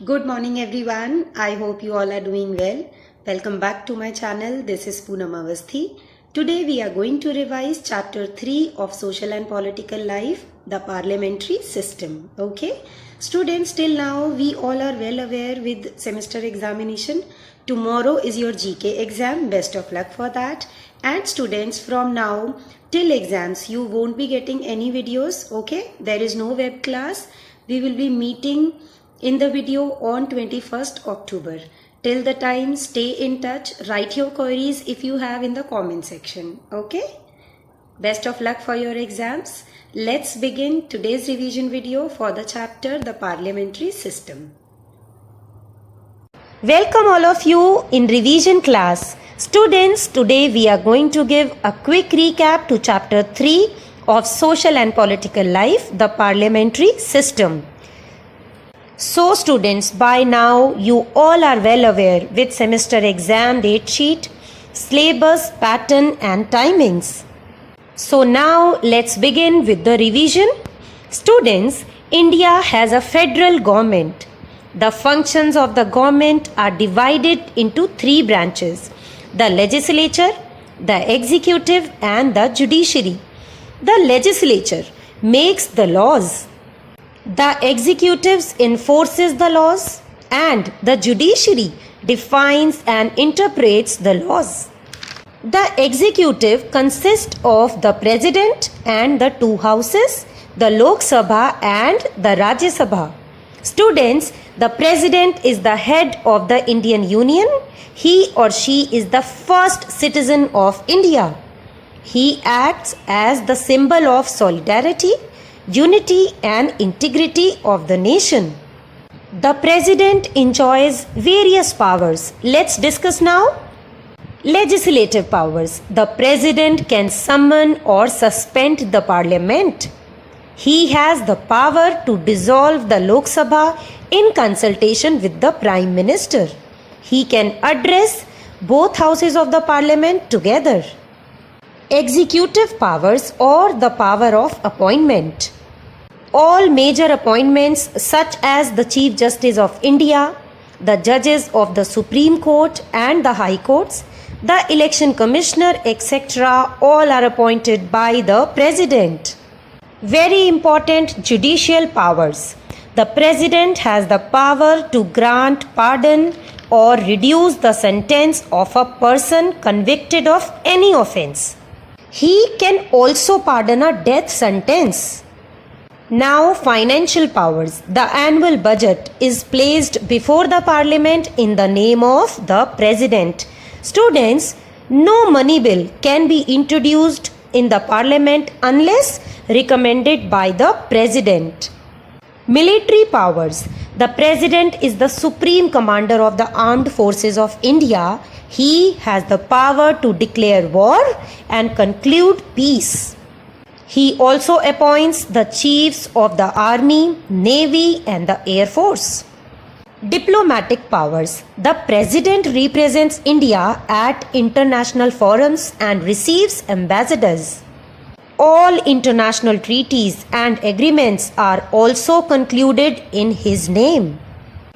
Good morning everyone. I hope you all are doing well. Welcome back to my channel. This is Poonam Avasthi. Today we are going to revise chapter 3 of Social and Political Life, the Parliamentary System. Okay? Students, till now we all are well aware with semester examination. Tomorrow is your GK exam. Best of luck for that. And students, from now till exams you won't be getting any videos. Okay? There is no web class. We will be meeting in the video on 21st October. Till the time, stay in touch. Write your queries if you have in the comment section. Okay? Best of luck for your exams. Let's begin today's revision video for the chapter The Parliamentary System. Welcome all of you in revision class. Students, today we are going to give a quick recap to chapter 3 of Social and Political Life, the Parliamentary System. So students, by now you all are well aware with semester exam date sheet, syllabus, pattern and timings. So now let's begin with the revision. Students, India has a federal government. The functions of the government are divided into three branches: the legislature, the executive and the judiciary. The legislature makes the laws. The executive enforces the laws and the judiciary defines and interprets the laws. The executive consists of the president and the two houses, the Lok Sabha and the Rajya Sabha. Students, the president is the head of the Indian Union. He or she is the first citizen of India. He acts as the symbol of solidarity, unity and integrity of the nation. The president enjoys various powers. Let's discuss now. Legislative powers. The president can summon or suspend the parliament. He has the power to dissolve the Lok Sabha in consultation with the Prime Minister. He can address both houses of the parliament together. Executive powers or the power of appointment. All major appointments such as the Chief Justice of India, the judges of the Supreme Court and the High Courts, the Election Commissioner, etc., all are appointed by the President. Very important judicial powers. The President has the power to grant pardon or reduce the sentence of a person convicted of any offence. He can also pardon a death sentence. Now, financial powers. The annual budget is placed before the parliament in the name of the president. Students, no money bill can be introduced in the parliament unless recommended by the president. Military powers. The president is the supreme commander of the armed forces of India. He has the power to declare war and conclude peace. He also appoints the chiefs of the army, navy and the air force. Diplomatic powers. The president represents India at international forums and receives ambassadors. All international treaties and agreements are also concluded in his name.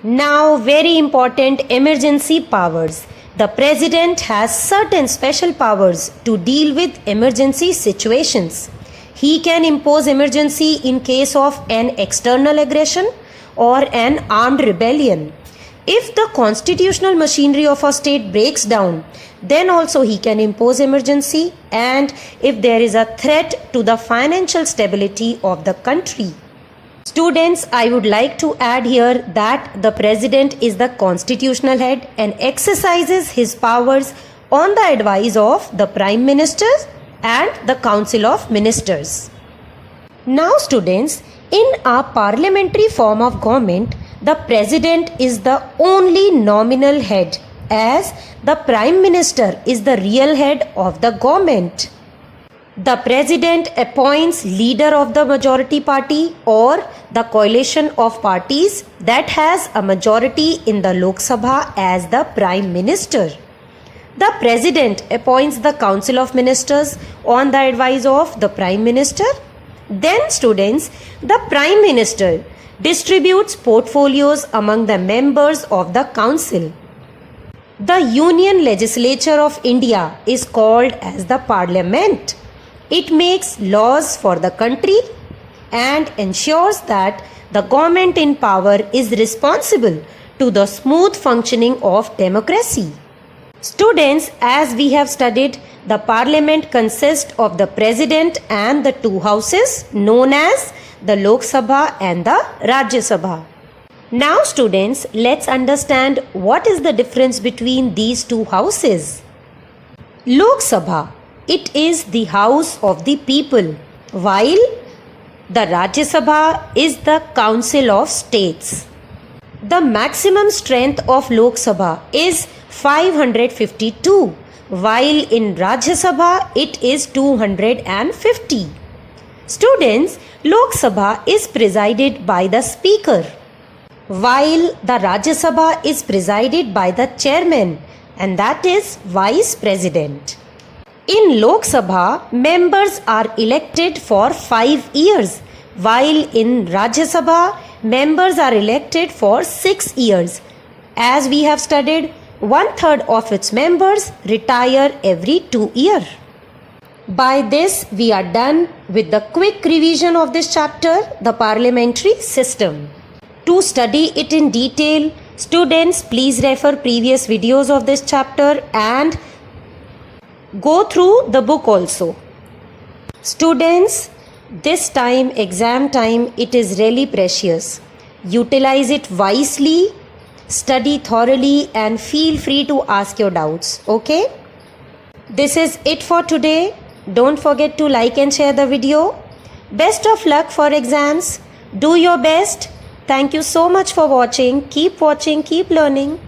Now, very important emergency powers. The president has certain special powers to deal with emergency situations. He can impose emergency in case of an external aggression or an armed rebellion. If the constitutional machinery of a state breaks down, then also he can impose emergency, and if there is a threat to the financial stability of the country. Students, I would like to add here that the president is the constitutional head and exercises his powers on the advice of the Prime Minister and the Council of Ministers. Now students, in a parliamentary form of government, the president is the only nominal head, as the Prime Minister is the real head of the government. The president appoints leader of the majority party or the coalition of parties that has a majority in the Lok Sabha as the Prime Minister. The president appoints the Council of Ministers on the advice of the Prime Minister. Then students, the Prime Minister distributes portfolios among the members of the council. The Union Legislature of India is called as the Parliament. It makes laws for the country and ensures that the government in power is responsible to the smooth functioning of democracy. Students, as we have studied, the Parliament consists of the President and the two houses known as the Lok Sabha and the Rajya Sabha. Now students, let's understand what is the difference between these two houses. Lok Sabha, it is the house of the people, while the Rajya Sabha is the council of states. The maximum strength of Lok Sabha is 552, while in Rajya Sabha it is 250. Students, Lok Sabha is presided by the Speaker, while the Rajya Sabha is presided by the Chairman, and that is Vice President. In Lok Sabha, members are elected for 5 years, while in Rajya Sabha, members are elected for 6 years. As we have studied, 1/3 of its members retire every 2 years. By this, we are done with the quick revision of this chapter, the parliamentary system. To study it in detail, students, please refer previous videos of this chapter and go through the book also. Students, this time, exam time, it is really precious. Utilize it wisely, study thoroughly and feel free to ask your doubts, okay? This is it for today. Don't forget to like and share the video. Best of luck for exams. Do your best. Thank you so much for watching. Keep watching, keep learning.